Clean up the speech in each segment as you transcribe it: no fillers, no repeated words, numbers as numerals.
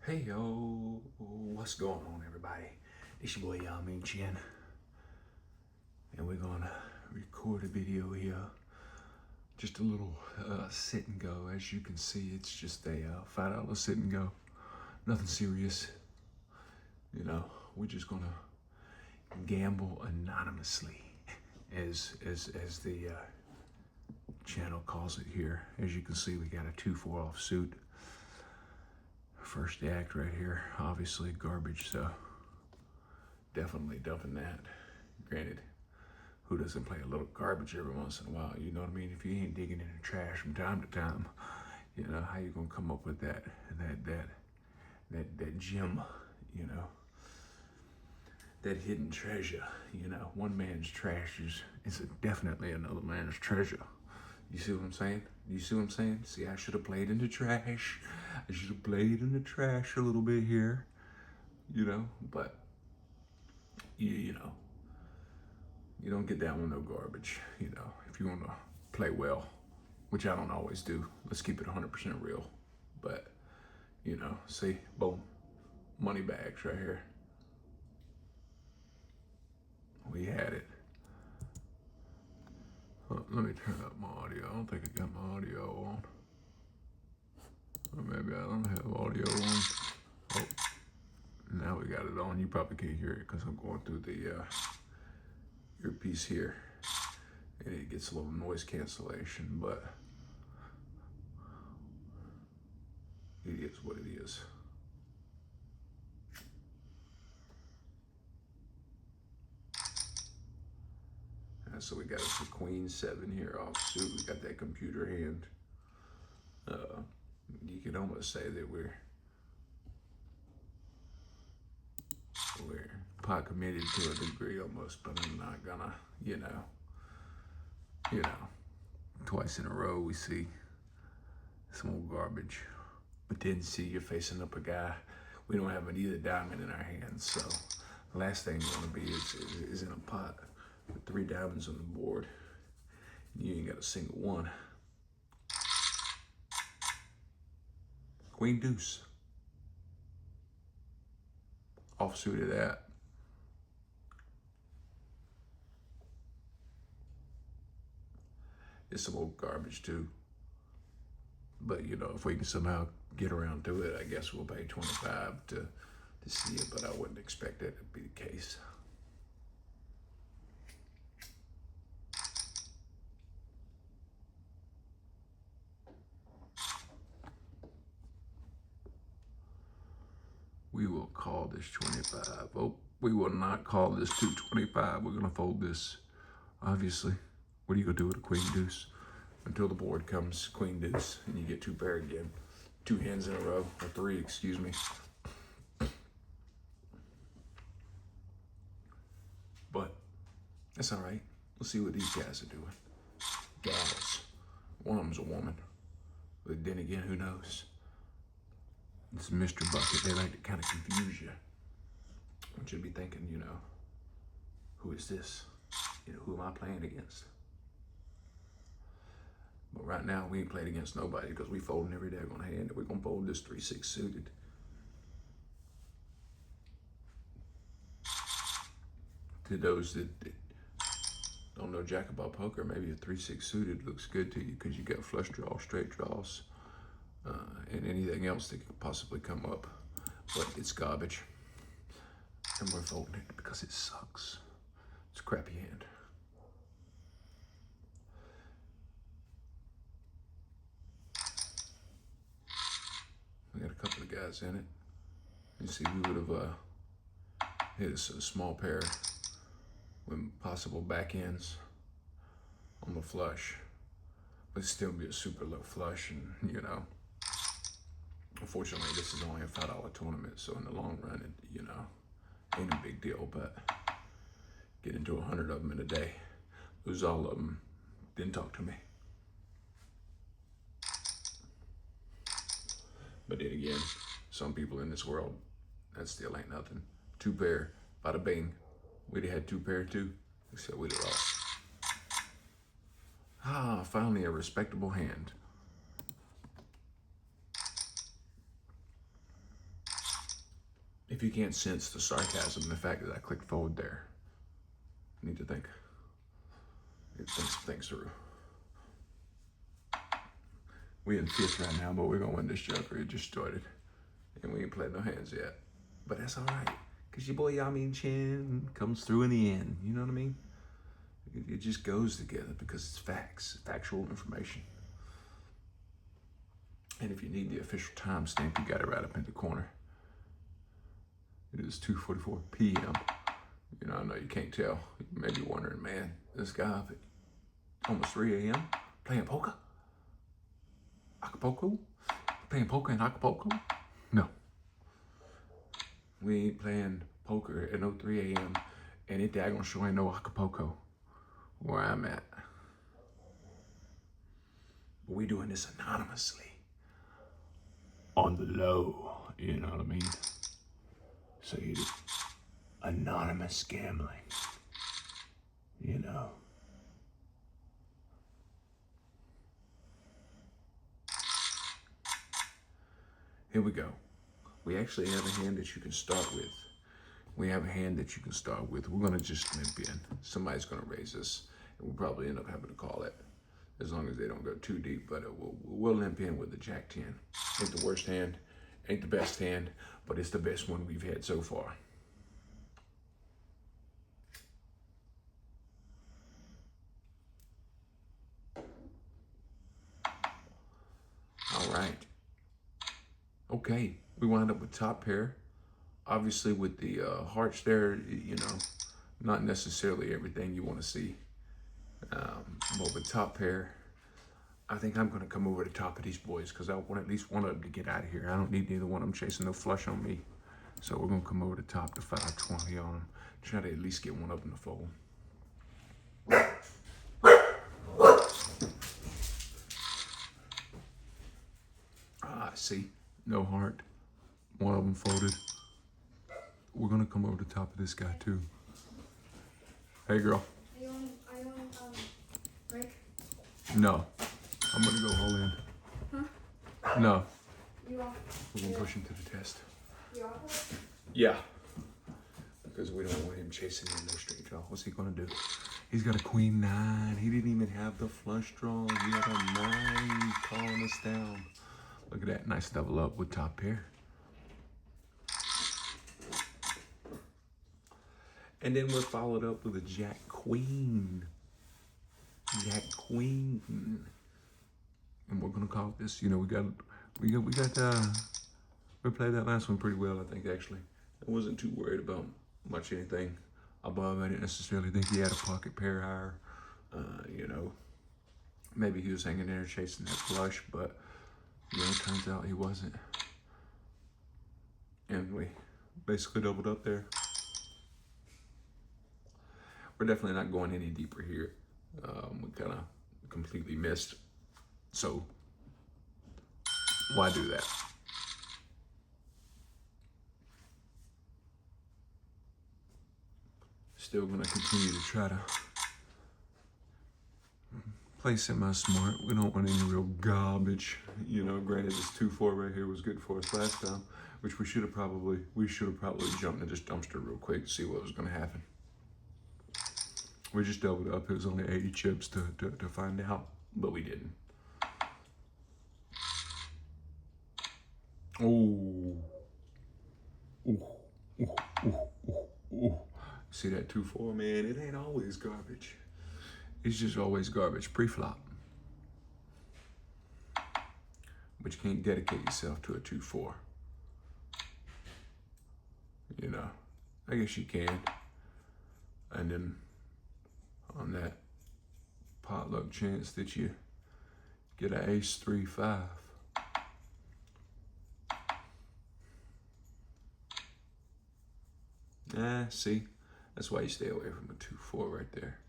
Hey yo, what's going on, everybody? It's your boy Yamin Chen, and we're gonna record a video here. Just a little sit and go. As you can see, it's just a $5 sit and go. Nothing serious. You know, we're just gonna gamble anonymously, as the channel calls it here. As you can see, we got a 2-4 off suit. First act right here, obviously garbage, so definitely dumping that. Granted, who doesn't play a little garbage every once in a while? You know what I mean? If you ain't digging in the trash from time to time, you know, how you gonna come up with that gem, you know, that hidden treasure? You know, one man's trash is definitely another man's treasure. You see what I'm saying? You see what I'm saying? See, I should have played in the trash. I should have played in the trash a little bit here, you know, but you know, you don't get down with no garbage, you know, if you want to play well, which I don't always do. Let's keep it 100% real. But, you know, see, boom, money bags right here. We had it. Let me turn up my audio. I don't think I got my audio on. Or maybe I don't have audio on. Oh, now we got it on. You probably can't hear it because I'm going through the earpiece here. And it gets a little noise cancellation, but it is what it is. So we got the Queen 7 here off suit. We got that computer hand. You can almost say that we're pot committed to a degree almost, but I'm not gonna, you know, twice in a row we see some old garbage. But then see you're facing up a guy. We don't have either diamond in our hands, so the last thing you wanna be is in a pot with 3 diamonds on the board. You ain't got a single one. Queen deuce. Offsuit of that. It's some old garbage too. But you know, if we can somehow get around to it, I guess we'll pay 25 to see it, but I wouldn't expect that to be the case. We will call this 25. Oh, we will not call this 225. We're gonna fold this, obviously. What are you gonna do with a queen deuce? Until the board comes queen deuce and you get 2 pair again. 2 hands in a row, or 3, excuse me. But that's all right. We'll see what these guys are doing. Gals. One of them's a woman. But then again, who knows? It's Mr. Bucket. They like to kind of confuse you. I want you to be thinking, you know, who is this? You know, who am I playing against? But right now, we ain't played against nobody because we folding every daggone hand. We're going to fold this 3-6 suited. To those that don't know jack about poker, maybe a 3-6 suited looks good to you because you got flush draws, straight draws, and anything else that could possibly come up. But it's garbage. And we're folding it because it sucks. It's a crappy hand. We got a couple of guys in it. You see, we would have hit a small pair with possible back ends on the flush, but still be a super low flush. And you know, unfortunately, this is only a $5 tournament, so in the long run, it, you know, ain't a big deal. But get into 100 of them in a day, lose all of them, then talk to me. But then again, some people in this world, that still ain't nothing. 2 pair, bada bing. We'd have had 2 pair too, except we'd have lost. Ah, finally a respectable hand. If you can't sense the sarcasm and the fact that I clicked forward there, you need to think some things through. We in fifth right now, but we're gonna win this joker. It just started, and we ain't played no hands yet. But that's all right, cause your boy Yamin Chen comes through in the end. You know what I mean? It just goes together because it's facts, factual information. And if you need the official timestamp, you got it right up in the corner. It is 2:44 p.m. You know, I know you can't tell. You may be wondering, man, this guy up at almost 3 a.m. playing poker? Acapulco? Playing poker in Acapulco? No. We ain't playing poker at no 3 a.m. and it daggone sure ain't no Acapulco where I'm at. But we doing this anonymously. On the low, you know what I mean? So you do anonymous gambling, you know. Here we go. We actually have a hand that you can start with. We're gonna just limp in. Somebody's gonna raise us, and we'll probably end up having to call it, as long as they don't go too deep, but we'll limp in with the Jack 10. Ain't the worst hand, ain't the best hand, but it's the best one we've had so far. All right. Okay, we wind up with top pair. Obviously with the hearts there, you know, not necessarily everything you want to see. But with top pair, I think I'm going to come over the top of these boys because I want at least one of them to get out of here. I don't need neither one of them chasing no flush on me. So we're going to come over the top to 520 on them. Try to at least get one of them to fold. See, no heart. One of them folded. We're going to come over the top of this guy too. Hey, girl. Are you on break? No. I'm gonna go all in. Huh? No. You off? We're gonna push him to the test. You off? Yeah. Because we don't want him chasing in no straight draw. What's he gonna do? He's got a queen 9. He didn't even have the flush draw. He had a 9 calling us down. Look at that, nice double up with top pair. And then we're followed up with a Jack Queen. Jack Queen. And we're gonna call this, you know, we played that last one pretty well, I think, actually. I wasn't too worried about much anything above. I didn't necessarily think he had a pocket pair higher. You know, maybe he was hanging there chasing that flush, but, you know, it turns out he wasn't. And we basically doubled up there. We're definitely not going any deeper here. We kind of completely missed. So why do that? Still gonna continue to try to play semi-smart. We don't want any real garbage. You know, granted this 2-4 right here was good for us last time, which we should have probably jumped in this dumpster real quick to see what was gonna happen. We just doubled up. It was only 80 chips to find out, but we didn't. Oh. See that 2-4, man? It ain't always garbage. It's just always garbage pre-flop. But you can't dedicate yourself to a 2-4. You know, I guess you can. And then on that potluck chance that you get an ace 3-5. See, that's why you stay away from a 2-4 right there.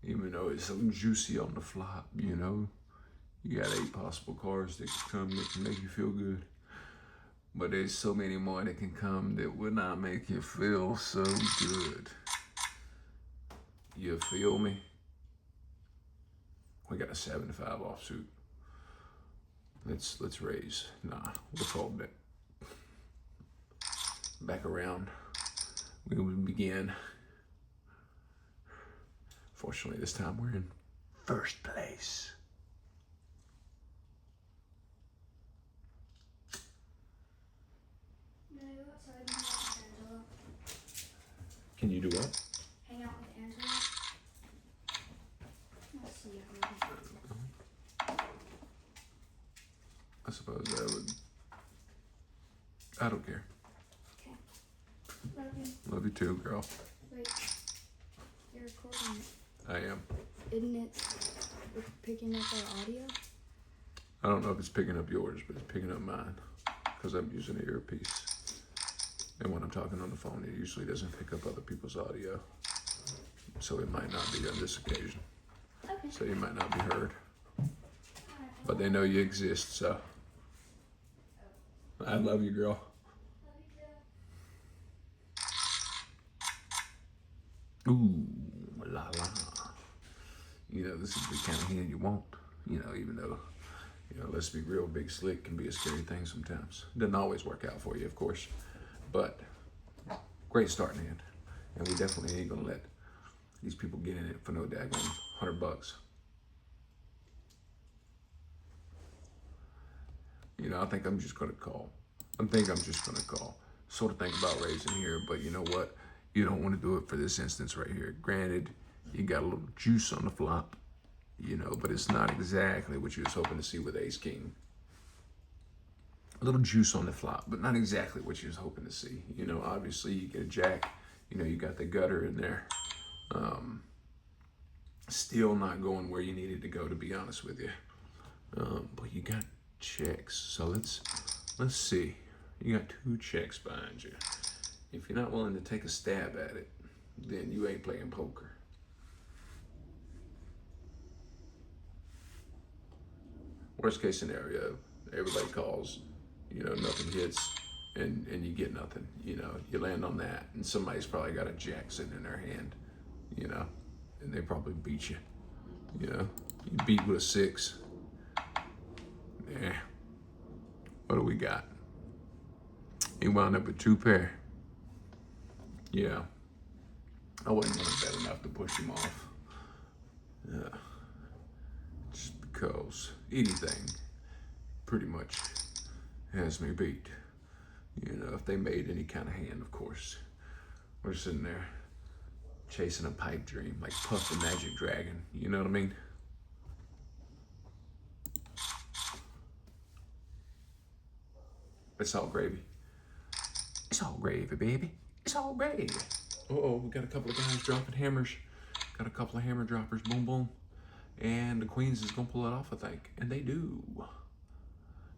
Even though it's so juicy on the flop, you know, you got 8 possible cards that can come that can make you feel good. But there's so many more that can come that will not make you feel so good. You feel me? We got a 7-5 offsuit. Let's raise. Nah, we'll fold it. back around. We would begin. Fortunately, this time we're in first place. No, go outside and hang out with Angela. Can you do what? Hang out with Angela. Let's see how. I suppose I would. I don't care. Okay. Love you. Love you too, girl. Wait. You're recording it. I am. Isn't it picking up our audio? I don't know if it's picking up yours, but it's picking up mine because I'm using an earpiece. And when I'm talking on the phone, it usually doesn't pick up other people's audio. So it might not be on this occasion. Okay. So you might not be heard. Alright. But they know you exist, so. I love you, girl. Love you too. Ooh, la la. You know, this is the kind of hand you want. You know, even though, you know, let's be real, big slick can be a scary thing sometimes. Doesn't always work out for you, of course. But great starting hand. And we definitely ain't gonna let these people get in it for no daggone $100. You know, I think I'm just gonna call. Sort of think about raising here, but you know what? You don't want to do it for this instance right here. Granted, you got a little juice on the flop, you know, but it's not exactly what you was hoping to see with ace king. A little juice on the flop, but not exactly what you was hoping to see. You know, obviously you get a jack, you know, you got the gutter in there. Still not going where you needed to go, to be honest with you. But you got checks, so let's see. You got 2 checks behind you. If you're not willing to take a stab at it, then you ain't playing poker. Worst case scenario, everybody calls, you know, nothing hits, and you get nothing. You know, you land on that, and somebody's probably got a jack sitting in their hand, you know, and they probably beat you. You know, you beat with a 6. Yeah. What do we got? He wound up with 2 pair. Yeah. I wasn't going to bet enough to push him off. Yeah. Just because anything pretty much has me beat. You know, if they made any kind of hand, of course. We're sitting there chasing a pipe dream, like Puff the Magic Dragon. You know what I mean? It's all gravy. It's all gravy, baby. It's all gravy. Uh-oh, we got a couple of guys dropping hammers. Got a couple of hammer droppers, boom, boom. And the Queens is gonna pull it off, I think. And they do.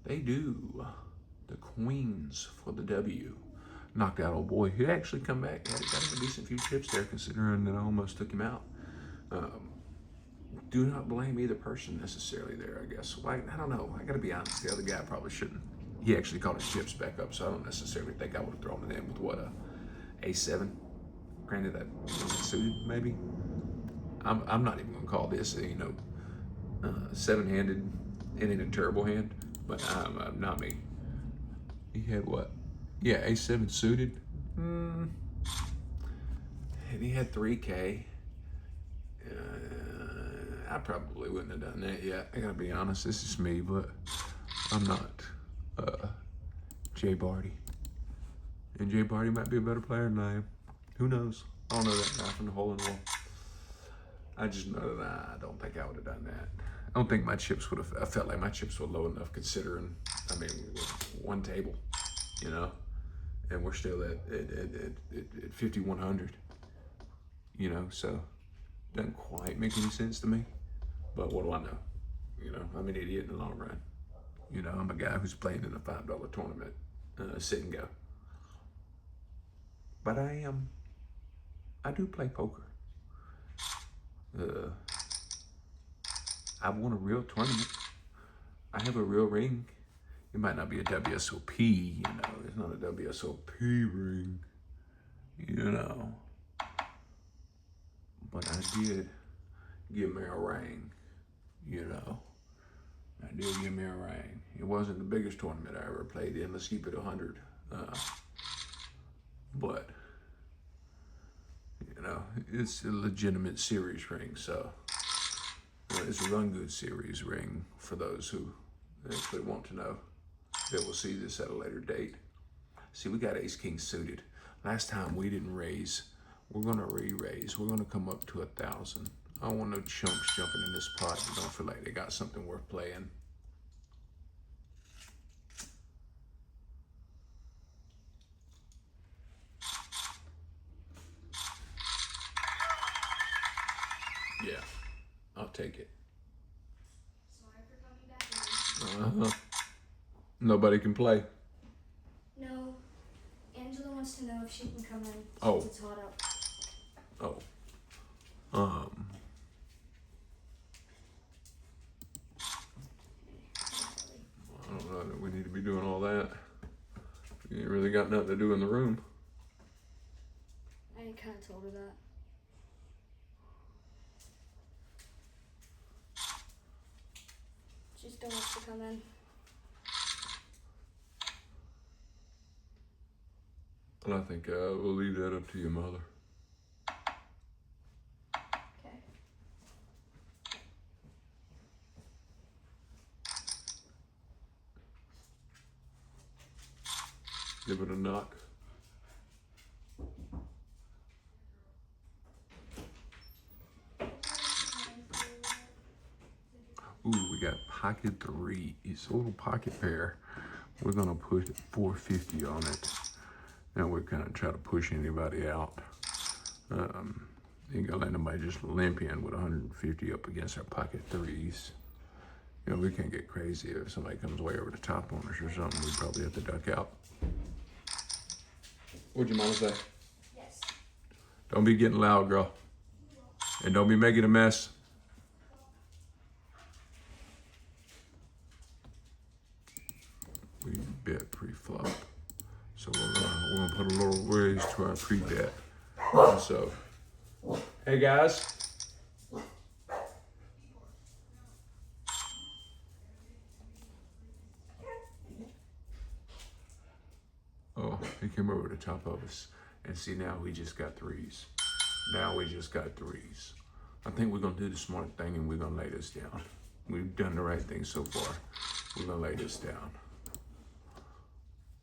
They do. The Queens for the W. Knocked out old boy. He actually come back. Got him a decent few chips there, considering that I almost took him out. Do not blame either person necessarily there, I guess. Like, I don't know. I gotta be honest. The other guy probably shouldn't. He actually caught his chips back up, so I don't necessarily think I would have thrown it in with what, a A7. Granted, that wasn't suited, maybe. I'm not even gonna call this, you know, 7-handed. It ain't a terrible hand, but not me. He had what? Yeah, A7 suited. And he had 3K. I probably wouldn't have done that yet. I gotta be honest, this is me, but I'm not Jay Barty. And Jay Barty might be a better player than I am. Who knows? I don't know that guy from the hole in the wall. I just know that I don't think I would have done that. I don't think my chips would have, I felt like my chips were low enough considering, I mean, one table, you know, and we're still at 5,100, you know, so doesn't quite make any sense to me, but what do I know? You know, I'm an idiot in the long run. You know, I'm a guy who's playing in a $5 tournament, sitNgo. But I do play poker. I've won a real tournament. I have a real ring. It might not be a WSOP, you know, it's not a WSOP ring, you know. But I did give me a ring, you know. I did give me a ring. It wasn't the biggest tournament I ever played in. Let's keep it 100. but you know, it's a legitimate series ring. So it's a Run Good series ring for those who actually want to know. That will see this at a later date. See, we got Ace King suited. Last time we didn't raise. We're gonna re-raise. We're gonna come up to 1,000. I don't want no chunks jumping in this pot that don't feel like they got something worth playing. Yeah, I'll take it. Sorry for coming back in. Nobody can play. No. Angela wants to know if she can come in since Oh. it's hot out. Oh. I don't know that we need to be doing all that. You ain't really got nothing to do in the room. I kind of told her that. She still wants to come in. And I think we'll leave that up to your mother. Okay. Give it a knock. Ooh, we got pocket 3. It's a little pocket pair. We're gonna put 450 on it. Now we're gonna try to push anybody out. You ain't gonna let nobody just limp in with 150 up against our pocket 3s. You know, we can't get crazy if somebody comes way over the top on us or something. We probably have to duck out. What'd your mama say? Yes. Don't be getting loud, girl. And don't be making a mess. We bet pre-flop. So we're gonna put a little raise to our pre-bet. So, hey guys. Oh, he came over the top of us. And see, now we just got 3s. Now we just got 3s. I think we're gonna do the smart thing and we're gonna lay this down. We've done the right thing so far. We're gonna lay this down.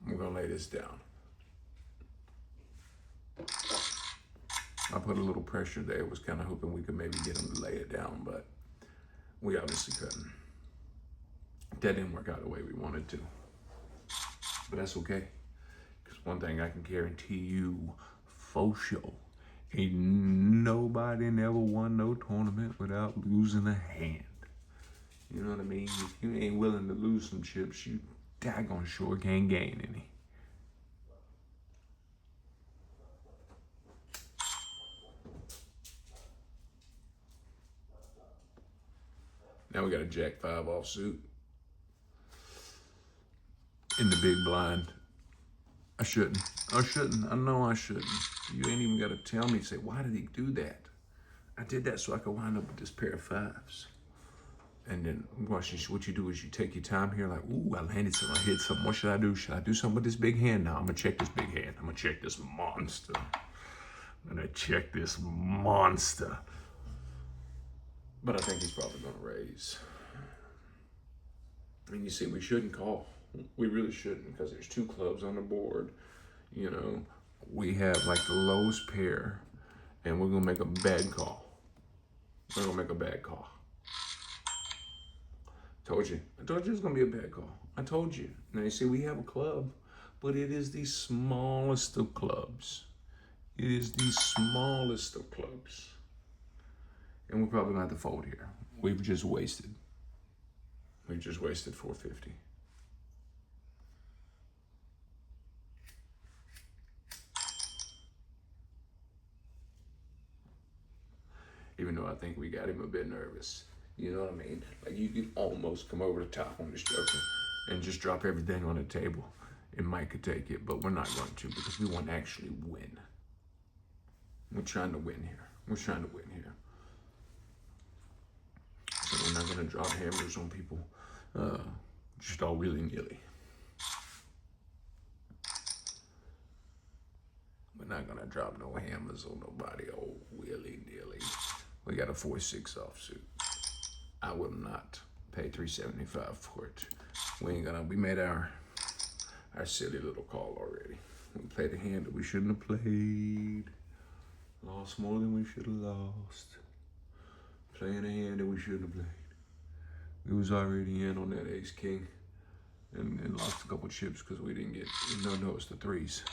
We're gonna lay this down. I put a little pressure there. Was kind of hoping we could maybe get him to lay it down, but we obviously couldn't. That didn't work out the way we wanted to. But that's okay. Because one thing I can guarantee you, for sure, ain't nobody never won no tournament without losing a hand. You know what I mean? If you ain't willing to lose some chips, you daggone sure can't gain any. Now we got a Jack 5 offsuit in the big blind. I shouldn't. I know I shouldn't. You ain't even got to tell me, say, why did he do that? I did that so I could wind up with this pair of 5s. And then what you do is you take your time here, like, ooh, I landed something, I hit something. What should I do? Should I do something with this big hand? Now I'm gonna check this big hand. I'm gonna check this monster. I'm gonna check this monster. But I think he's probably gonna raise. And you see, we shouldn't call. We really shouldn't, because there's 2 clubs on the board. You know, we have like the lowest pair, and we're gonna make a bad call. We're gonna make a bad call. Told you. I told you it was gonna be a bad call. I told you. Now you see, we have a club, but it is the smallest of clubs. It is the smallest of clubs. And we're probably gonna have to fold here. We've just wasted 450. Even though I think we got him a bit nervous. You know what I mean? Like, you could almost come over the top on this joker and just drop everything on the table. And Mike could take it, but we're not going to, because we want to actually win. We're trying to win here. We're trying to win here. So we're not going to drop hammers on people just all willy-nilly. not gonna drop no hammers on nobody, oh, willy-nilly. We got a 4-6 offsuit. I will not pay $375 for it. We made our silly little call already. We played a hand that we shouldn't have played. Lost more than we should have lost. Playing a hand that we shouldn't have played. We was already in on that ace king and lost a couple chips because we didn't get, no, it was the threes.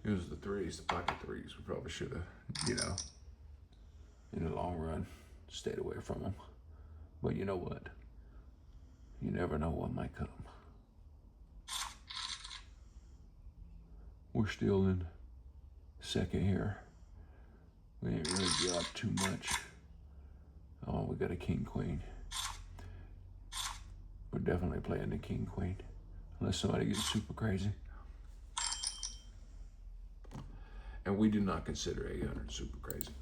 It was the threes, the pocket threes. We probably should have, you know, in the long run, stayed away from them. But you know what? You never know what might come. We're still in second here. We ain't really dropped too much. Oh, we got a king queen. We're definitely playing the king queen, unless somebody gets super crazy. And we do not consider 800 super crazy.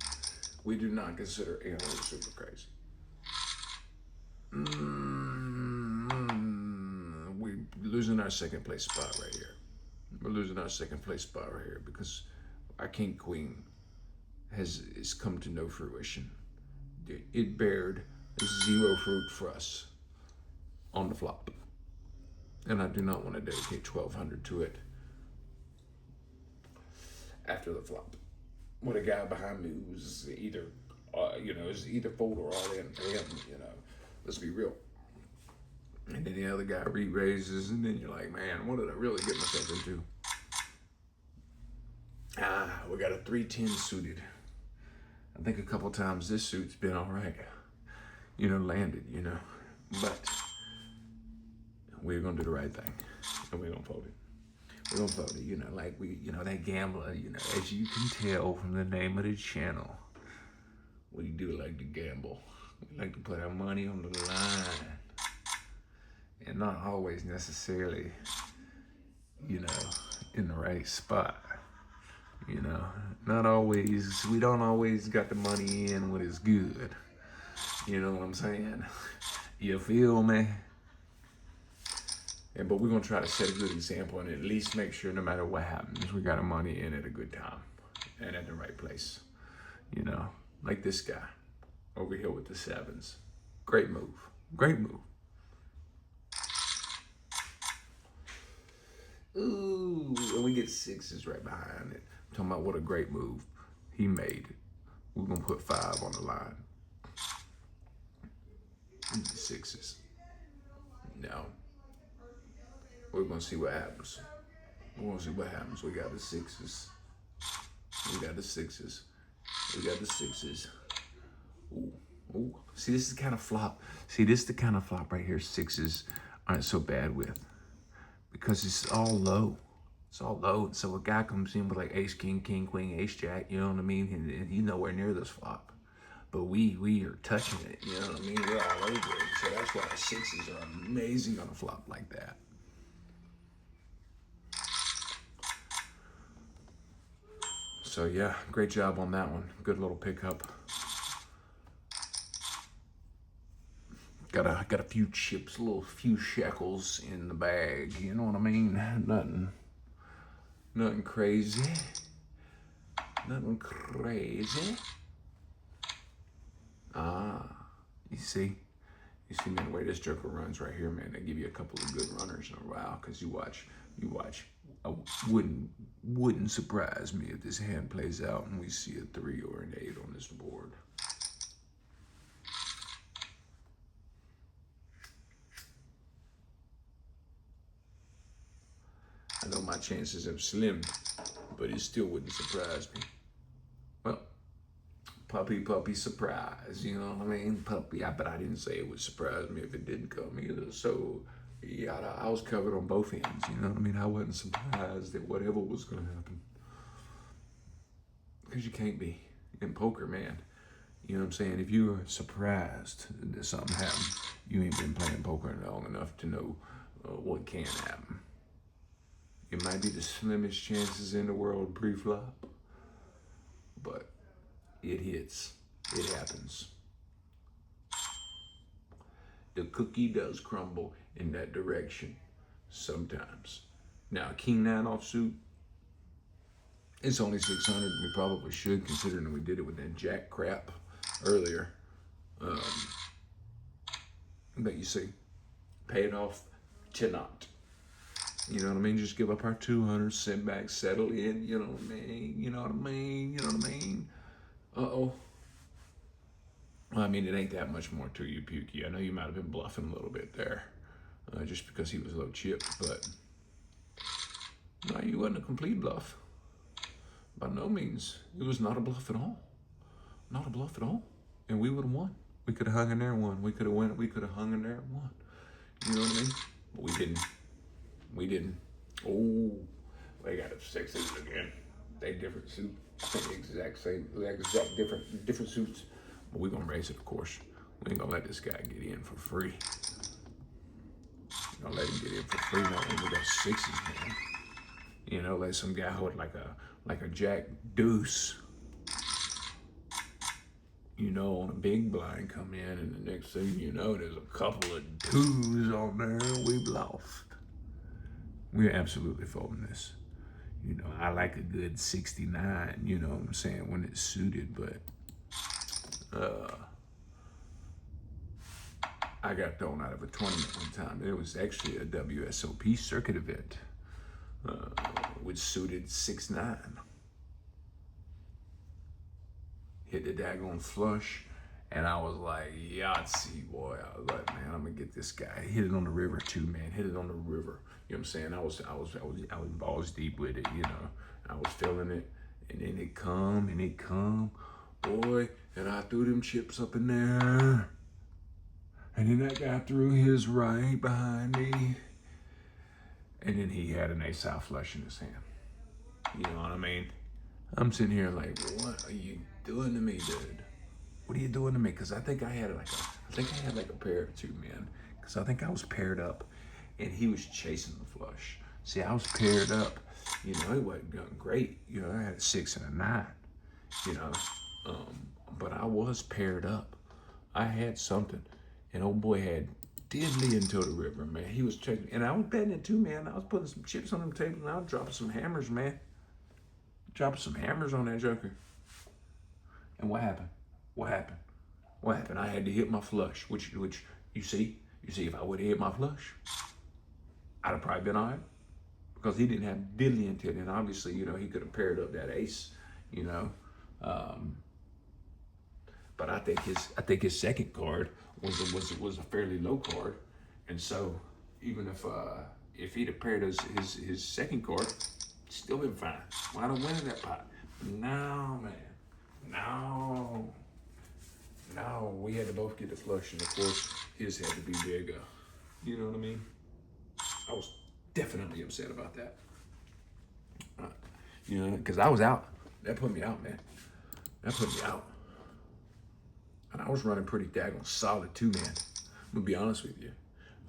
We do not consider 800 super crazy. We're losing our second place spot right here. We're losing our second place spot right here because our king queen has come to no fruition. It bared 0 fruit for us on the flop. And I do not want to dedicate 1,200 to it after the flop. With a guy behind me who's either, is either fold or all in for him, let's be real. And then the other guy re-raises, and then you're like, man, what did I really get myself into? We got a 310 suited. I think a couple times this suit's been all right, landed, but we're gonna do the right thing, and we're gonna fold it. We're gonna fold it, like that gambler, as you can tell from the name of the channel, we do like to gamble. We like to put our money on the line, and not always necessarily, in the right spot. Not always, we don't always got the money in when it's good. You know what I'm saying? You feel me? But we're gonna try to set a good example and at least make sure no matter what happens, we got our money in at a good time and at the right place. Like this guy over here with the 7s. Great move, great move. Ooh, and we get 6s right behind it. I'm talking about what a great move he made. We're gonna put 5 on the line. 6s. Now, we're gonna see what happens. We're gonna see what happens. We got the 6s. We got the 6s. We got the 6s. Ooh, ooh. See, this is the kind of flop. See, this is the kind of flop right here 6s aren't so bad with. Because it's all low. It's all low. So a guy comes in with like ace, king, king, queen, ace, jack, you know what I mean? And he's nowhere near this flop. But we are touching it, you know what I mean? We're all over it. So that's why 6s are amazing on a flop like that. So yeah, great job on that one. Good little pickup. Got a few chips, few shekels in the bag. You know what I mean? Nothing crazy. Nothing crazy. You see, man, the way this joker runs right here, man, they give you a couple of good runners in a while, because you watch. Wouldn't surprise me if this hand plays out and we see a 3 or an 8 on this board. I know my chances have slimmed, but it still wouldn't surprise me. Well, puppy surprise, you know what I mean? Puppy, but I didn't say it would surprise me if it didn't come either. So, yeah, I was covered on both ends, you know what I mean? I wasn't surprised at whatever was gonna happen. Because you can't be in poker, man. You know what I'm saying? If you are surprised that something happened, you ain't been playing poker long enough to know what can happen. It might be the slimmest chances in the world pre-flop, but it hits. It happens. The cookie does crumble in that direction sometimes. Now, king 9 offsuit, It's only 600. We probably should, considering that we did it with that jack crap earlier. But you see, pay it off tonight. You know what I mean? Just give up our 200, sit back, settle in. You know what I mean? You know what I mean? You know what I mean? Uh-oh. Well, I mean, it ain't that much more to you, Pukey. I know you might have been bluffing a little bit there, just because he was low chip, but no, you wasn't a complete bluff. By no means. It was not a bluff at all. Not a bluff at all. And we would have won. We could have hung in there and won. We could have won. We could have hung in there and won. You know what I mean? But we didn't. We didn't. Oh, they got a 6 again. They different suit. The exact same, different suits. But we're gonna raise it, of course. We ain't gonna let this guy get in for free. We're gonna let him get in for free. Not when we got 6s, man. You know, let some guy hold like a jack deuce. You know, on a big blind come in, and the next thing you know, there's a couple of 2s on there. We've lost. We're absolutely folding this. You know, I like a good 69, you know what I'm saying, when it's suited, but I got thrown out of a tournament one time. It was actually a WSOP circuit event, which suited 6-9. Hit the daggone flush, and I was like, Yahtzee, boy. I was like, man, I'm gonna get this guy. Hit it on the river too, man. Hit it on the river. You know what I'm saying? I was balls deep with it, you know. I was feeling it, and then it come, boy, and I threw them chips up in there. And then that guy threw his right behind me. And then he had an ace-high flush in his hand. You know what I mean? I'm sitting here like, what are you doing to me, dude? What are you doing to me? Because I think I had like a pair or 2, man. Because I think I was paired up, and he was chasing the flush. See, I was paired up. You know, it wasn't going great. You know, I had a 6 and a 9. You know, but I was paired up. I had something, and old boy had diddly into the river, man. He was checking, and I was betting it too, man. I was putting some chips on the table, and I was dropping some hammers, man. Dropping some hammers on that joker. And what happened? What happened? What happened? I had to hit my flush, which you see, if I would have hit my flush, I'd have probably been all right. Because he didn't have diddly into it, and obviously, you know, he could have paired up that ace, you know. But I think his second card was a fairly low card, and so even if he'd have paired his second card, still been fine. Well, I don't win in that pot. No, man. No, we had to both get the flush, and of course, his had to be bigger. You know what I mean? I was definitely upset about that. You know, because I was out. That put me out, man. That put me out. And I was running pretty daggone solid too, man. I'm gonna be honest with you.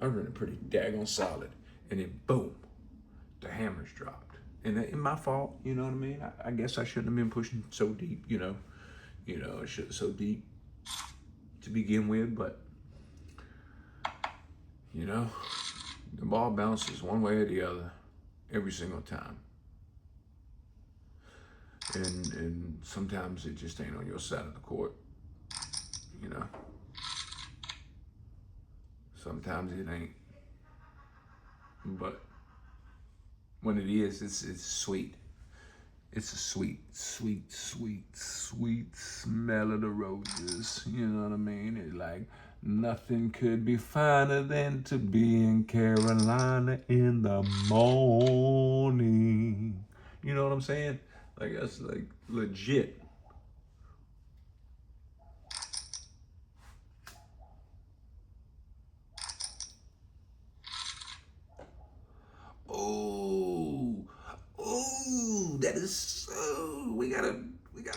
I was running pretty daggone solid. And then boom, the hammers dropped. And that ain't my fault, you know what I mean? I guess I shouldn't have been pushing so deep, you know. You know, I shouldn't so deep to begin with, but you know, the ball bounces one way or the other every single time. And sometimes it just ain't on your side of the court, you know. Sometimes it ain't. But when it is, it's sweet. It's a sweet, sweet, sweet, sweet smell of the roses. You know what I mean? It's like nothing could be finer than to be in Carolina in the morning. You know what I'm saying? Like, that's like legit. Oh, that is so. We gotta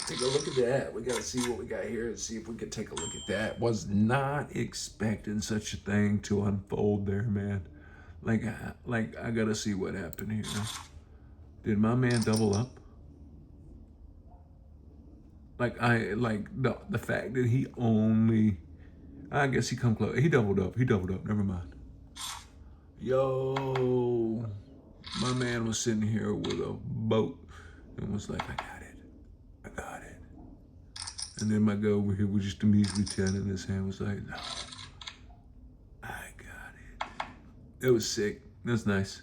take a look at that. We gotta see what we got here and see if we can take a look at that. Was not expecting such a thing to unfold there, man. Like I gotta see what happened here. Did my man double up? The fact that he only, I guess he come close. He doubled up. Never mind. Yo, my man was sitting here with a boat and was like, I got it. And then my guy over here was just immediately telling his hand was like, no, I got it. It was sick. It was nice.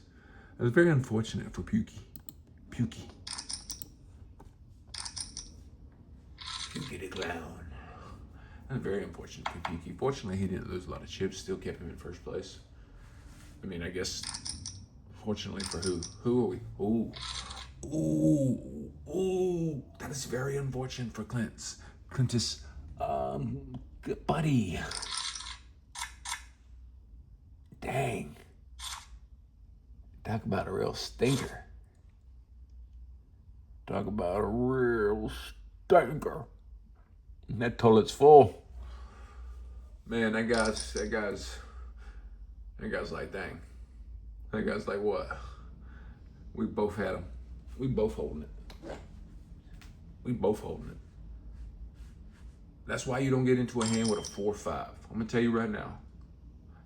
It was very unfortunate for Pukey. Pukey the clown. It was very unfortunate for Pukey. Fortunately, he didn't lose a lot of chips. Still kept him in first place. I mean, I guess, fortunately for who? Who are we? Ooh. That is very unfortunate for Clintus, buddy. Dang. Talk about a real stinker. Talk about a real stinker. And that toilet's full. Man, that guy's like, dang. That guy's like, what? We both had him. We both holding it. That's why you don't get into a hand with a 4-5. I'm gonna tell you right now.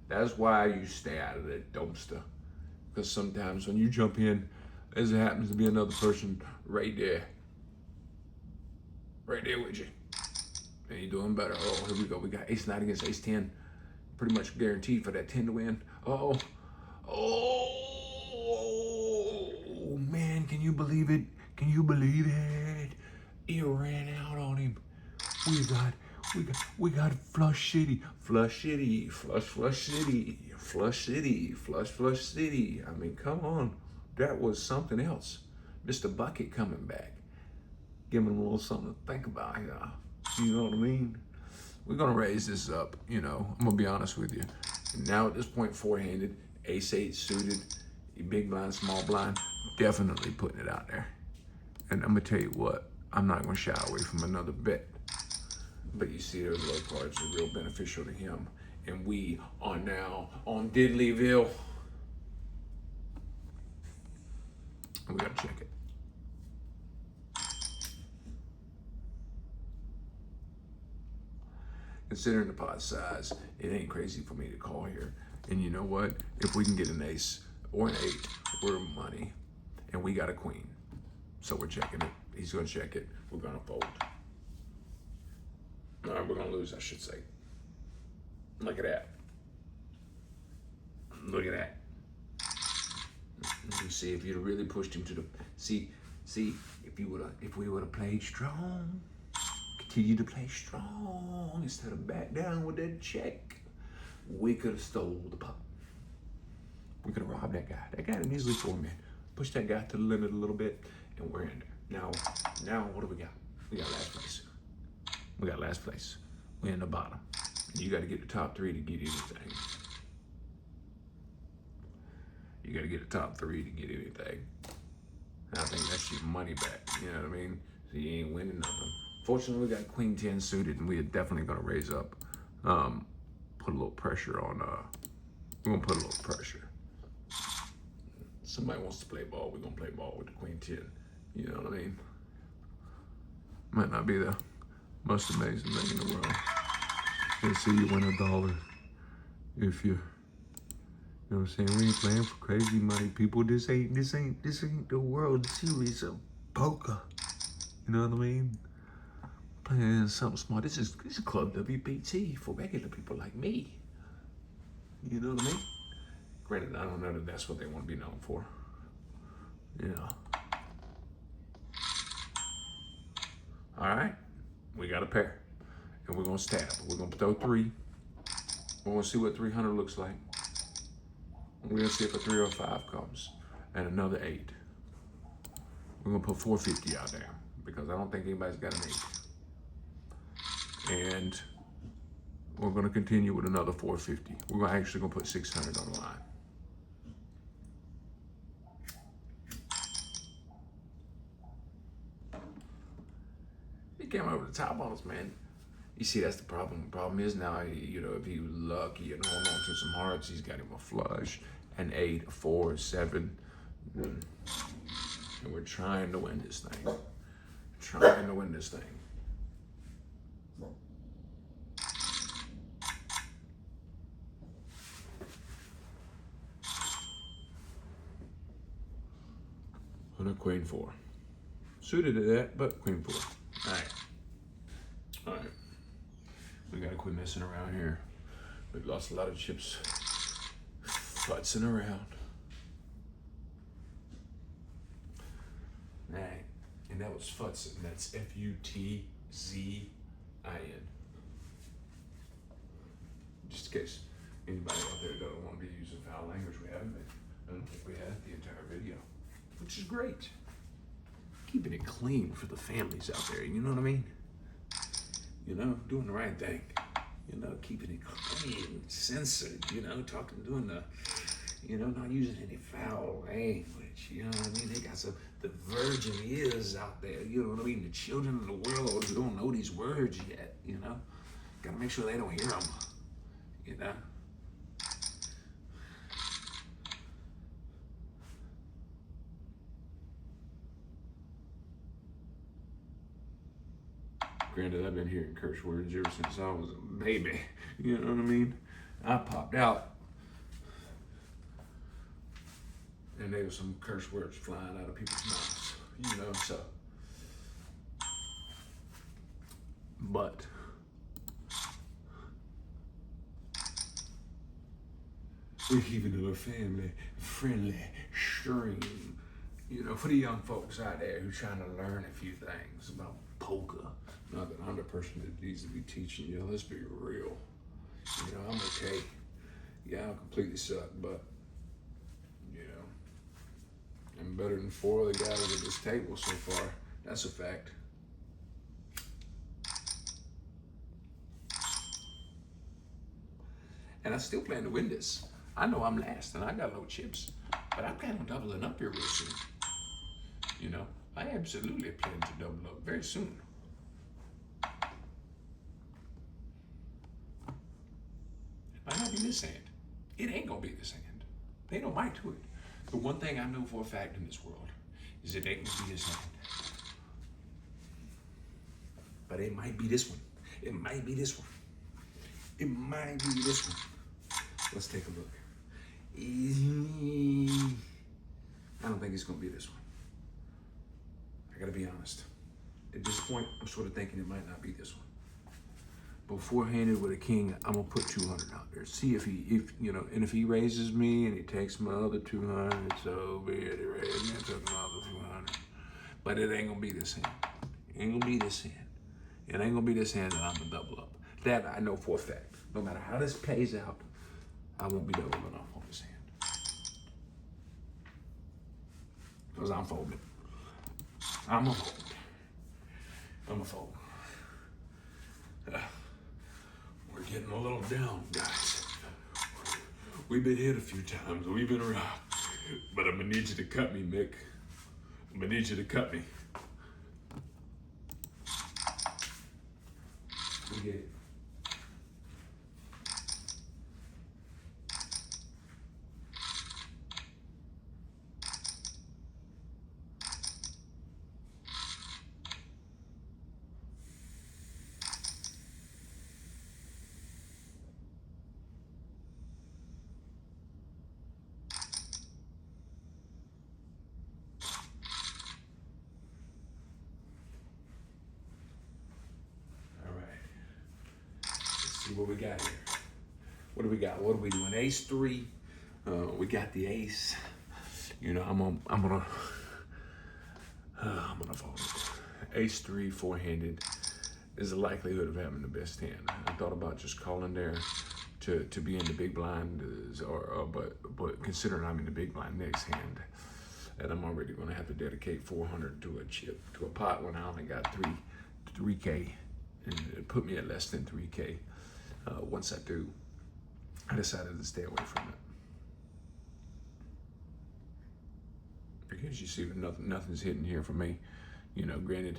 That's why you stay out of that dumpster. Because sometimes when you jump in, as it happens to be another person right there with you. And you're doing better. Oh, here we go. We got ace-9 against ace-10. Pretty much guaranteed for that 10 to win. Oh, man, can you believe it? He ran out on him. We got flush city. Flush city. I mean, come on. That was something else. Mr. Bucket coming back. Giving him a little something to think about here. You know what I mean? We're gonna raise this up, I'm gonna be honest with you. Now at this point, four-handed, ace-8 suited, big blind, small blind, definitely putting it out there. And I'm gonna tell you what, I'm not gonna shy away from another bet. But you see those low cards are real beneficial to him. And we are now on Diddleyville. We gotta check it. Considering the pot size, it ain't crazy for me to call here. And you know what? If we can get an ace or an 8, we're money. And we got a queen. So we're checking it. He's gonna check it. We're gonna fold. All right, we're gonna lose, I should say. Look at that. Look at that. You see, if you'd have really pushed him to the, see, if we would have played strong, continue to play strong instead of back down with that check, we could have stole the pot. We could have robbed that guy. That guy had an easily 4-man. Push that guy to the limit a little bit, and we're in there. Now what do we got? We got last place. We're in the bottom. You got to get the top 3 to get anything. You got to get the top 3 to get anything. I think that's your money back. You know what I mean? So you ain't winning nothing. Fortunately, we got Queen 10 suited, and we are definitely going to raise up. Put a little pressure on. We're going to put a little pressure. Somebody wants to play ball, we're going to play ball with the Queen 10. You know what I mean? Might not be the most amazing thing in the world. Let's see you win $1 if you know what I'm saying? We ain't playing for crazy money, people. This ain't the World Series of poker. You know what I mean? Playing something small. This is ClubWPT for regular people like me. You know what I mean? Granted, I don't know that that's what they want to be known for. Yeah. All right, we got a pair, and we're gonna stab. We're gonna throw 3. We're gonna see what 300 looks like. We're gonna see if a 3 or a 5 comes, and another 8. We're gonna put 450 out there because I don't think anybody's got an 8. And we're gonna continue with another 450. We're actually gonna put 600 on the line. He came over the top on us, man. You see, that's the problem. The problem is now, if he was lucky and hold on to some hearts, he's got him a flush, an 8, a 4, a 7. And we're trying to win this thing. And a Queen 4. suited to that, but queen 4. All right. We gotta quit messing around here. We've lost a lot of chips futzing around. All right, and that was futzing. That's Futzin. Just in case anybody out there doesn't want to be using foul language, we haven't been. I don't think we had the entire video, which is great. Keeping it clean for the families out there, you know what I mean? You know, doing the right thing. You know, keeping it clean, censored, you know, doing the, you know, not using any foul language, you know what I mean? They got the virgin ears out there, you know what I mean? The children of the world who don't know these words yet, you know? Gotta make sure they don't hear them, you know? Granted, I've been hearing curse words ever since I was a baby. You know what I mean? I popped out, and there was some curse words flying out of people's mouths. You know, so. But we're keeping it a family-friendly stream. You know, for the young folks out there who trying to learn a few things about poker. Not that I'm the person that needs to be teaching you. Let's be real. You know, I'm okay. Yeah, I completely suck, but, you know, I'm better than 4 of the guys at this table so far. That's a fact. And I still plan to win this. I know I'm last and I got low chips, but I plan on doubling up here real soon. You know, I absolutely plan to double up very soon. It might not be this hand. It ain't gonna be this hand. They don't mind to it. The one thing I know for a fact in this world is it ain't gonna be this hand. But it might be this one. It might be this one. It might be this one. Let's take a look. I don't think it's gonna be this one. I gotta be honest. At this point, I'm sort of thinking it might not be this one. But four-handed with a king, I'm gonna put 200 out there. See if he raises me and he takes my other 200, so be it. He raised me and took my other 200. But it ain't gonna be this hand. It ain't gonna be this hand. It ain't gonna be this hand that I'm gonna double up. That I know for a fact. No matter how this plays out, I won't be doubling up on this hand. Because I'm folding. I'm a fold. I'm a fold. We're getting a little down, guys. We've been hit a few times. We've been around. But I'm gonna need you to cut me, Mick. I'm gonna need you to cut me. We get it. What we got here? What do we got? What are we doing? Ace 3. We got the ace. You know, I'm gonna fold it. Ace 3 four-handed is the likelihood of having the best hand. I thought about just calling there to be in the big blind, but considering I'm in the big blind next hand, and I'm already gonna have to dedicate 400 to a chip, to a pot when I only got 3K, and it put me at less than 3K. Once I do, I decided to stay away from it. Because you see, nothing's hitting here for me. You know, granted,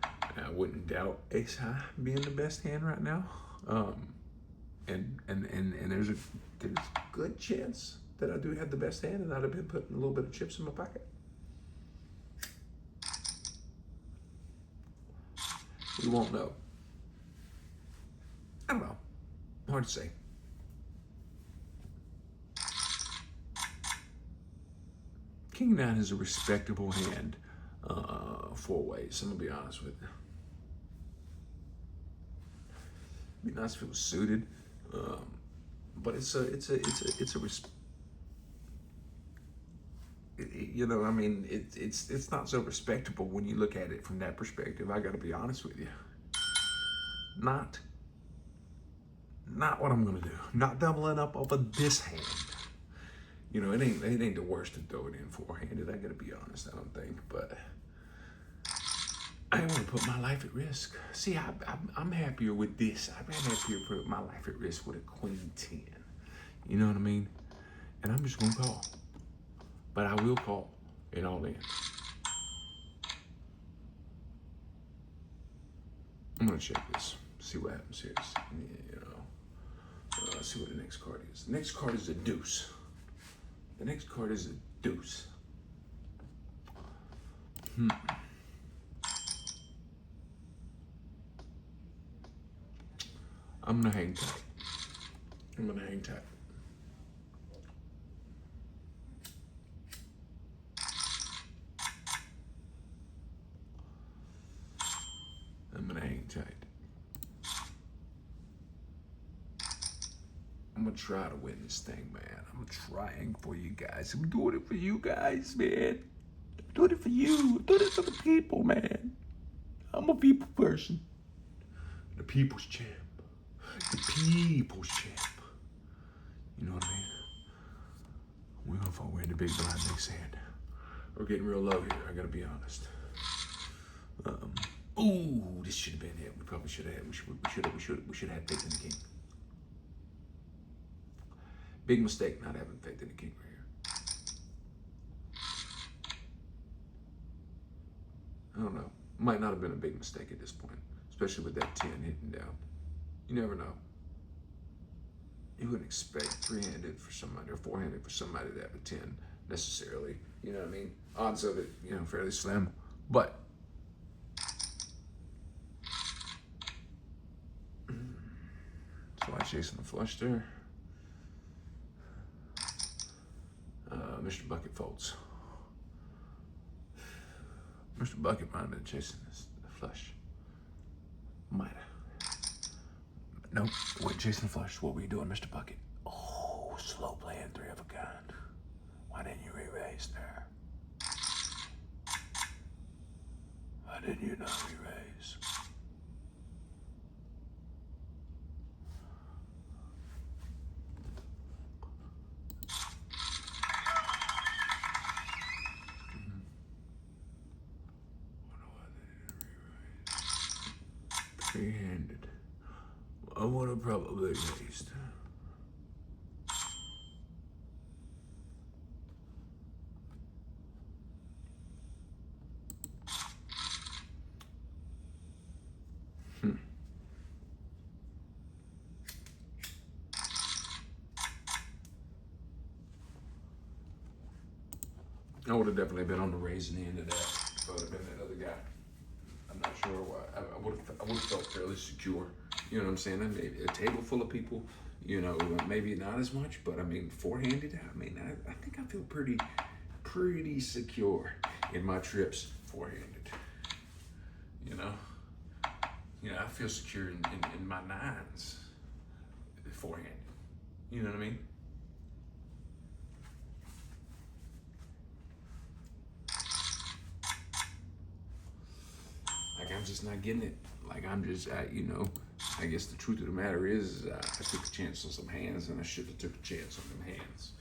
I wouldn't doubt ace high being the best hand right now. And there's a good chance that I do have the best hand, and I'd have been putting a little bit of chips in my pocket. We won't know. I don't know. Hard to say. King 9 is a respectable hand four ways. I'm gonna be honest with you. It'd be nice if it was suited, but you know, I mean, it's not so respectable when you look at it from that perspective. I got to be honest with you. Not what I'm gonna do. Not doubling up over this hand. You know, it ain't the worst to throw it in four-handed. I gotta be honest. I don't think, but I don't want to put my life at risk. See, I'm happier with this. I'm happier putting my life at risk with a queen 10. You know what I mean? And I'm just gonna call. But I will call it all in. I'm gonna check this. See what happens here. You know, see what the next card is. The next card is a deuce. The next card is a deuce. I'm gonna hang tight. I'm gonna hang tight. I'm gonna hang tight. I'm gonna try to win this thing, man. I'm trying for you guys. I'm doing it for you guys, man. I'm doing it for you. I'm doing it for the people, man. I'm a people person. The people's champ. The people's champ. You know what I mean? We're gonna fall in the big blind next hand. We're getting real low here, I gotta be honest. Ooh, this should have been it. We probably should have had. We should have had faith in the king. Big mistake not having faith in the king right here. I don't know. Might not have been a big mistake at this point, especially with that 10 hitting down. You never know. You wouldn't expect three-handed for somebody or four-handed for somebody to have a 10 necessarily. You know what I mean? Odds of it, you know, fairly slim. But so I chasing the flush there. Mr. Bucket folds. Mr. Bucket might have been chasing the flush. Might have. Nope, wasn't chasing the flush. What were you doing, Mr. Bucket? Oh, slow playing three of a kind. Why didn't you re-raise there? Why didn't you not re-raise? Three-handed. I would have probably raised. I would have definitely been on the raising end of that if I would have been that other guy. I'm not sure why. I would have felt fairly secure. You know what I'm saying? I mean, a table full of people, you know, maybe not as much, but I mean, four-handed, I mean, I think I feel pretty secure in my trips four-handed. You know? You know, I feel secure in my nines four-handed. You know what I mean? Like, I'm just not getting it. Like, I'm just, you know, I guess the truth of the matter is I took a chance on some hands and I should have took a chance on them hands.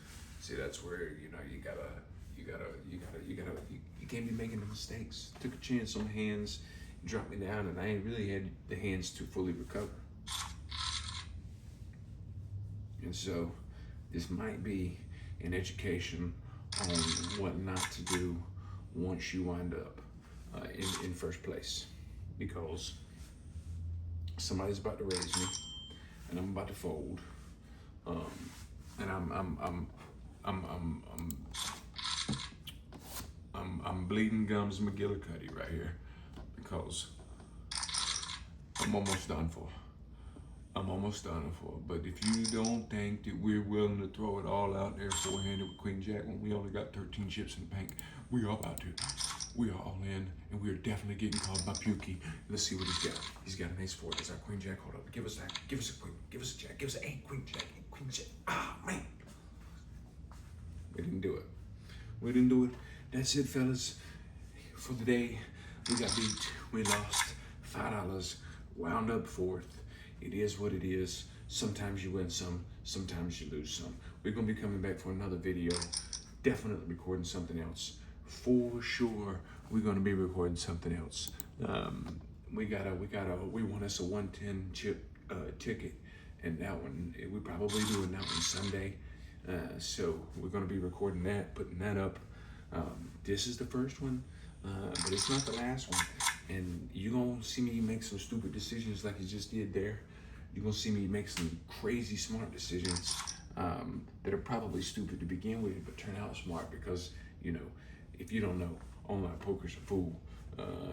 See, that's where, you know, you can't be making the mistakes. Took a chance on hands, dropped me down, and I ain't really had the hands to fully recover. And so this might be an education on what not to do once you wind up in first place, because somebody's about to raise me and I'm about to fold, and I'm bleeding gums McGillicuddy right here, because I'm almost done for. But if you don't think that we're willing to throw it all out there four-handed with Queen Jack when we only got 13 chips in the bank, we are about to. We are all in, and we are definitely getting called by Pukey. Let's see what he's got. He's got an ace-4. That's our queen jack. Hold up. Give us that. Give us a queen. Give us a jack. Give us a queen jack. Queen jack. Ah, man. We didn't do it. We didn't do it. That's it, fellas. For the day, we got beat. We lost $5. Wound up fourth. It is what it is. Sometimes you win some. Sometimes you lose some. We're going to be coming back for another video. Definitely recording something else. For sure, we're going to be recording something else. We won us a 110 chip ticket, and that one we probably doing that one Sunday. So we're going to be recording that, putting that up. This is the first one, but it's not the last one. And you're gonna see me make some stupid decisions like you just did there. You're gonna see me make some crazy smart decisions that are probably stupid to begin with, but turn out smart because, you know, if you don't know, online poker's a fool,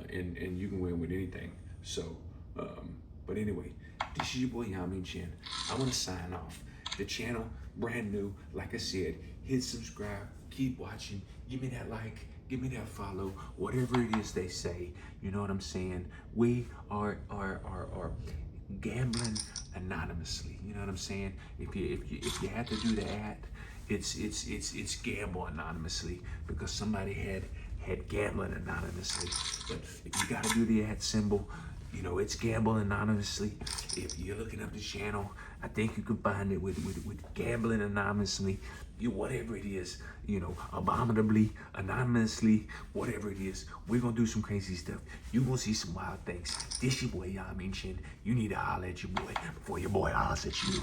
and you can win with anything. So, but anyway, this is your boy Yamin Chin. I want to sign off. The channel, brand new, like I said, hit subscribe, keep watching, give me that like, give me that follow, whatever it is they say, you know what I'm saying? We are gambling anonymously, you know what I'm saying? If you had to do the ad, it's gamble anonymously because somebody had gambling anonymously. But if you gotta do the ad symbol, you know, it's gamble anonymously. If you're looking up the channel, I think you can find it with gambling anonymously. Whatever it is, you know, abominably, anonymously, whatever it is, we're gonna do some crazy stuff. You gonna see some wild things. This your boy Yamin Chin. You need to holler at your boy before your boy hollers at you.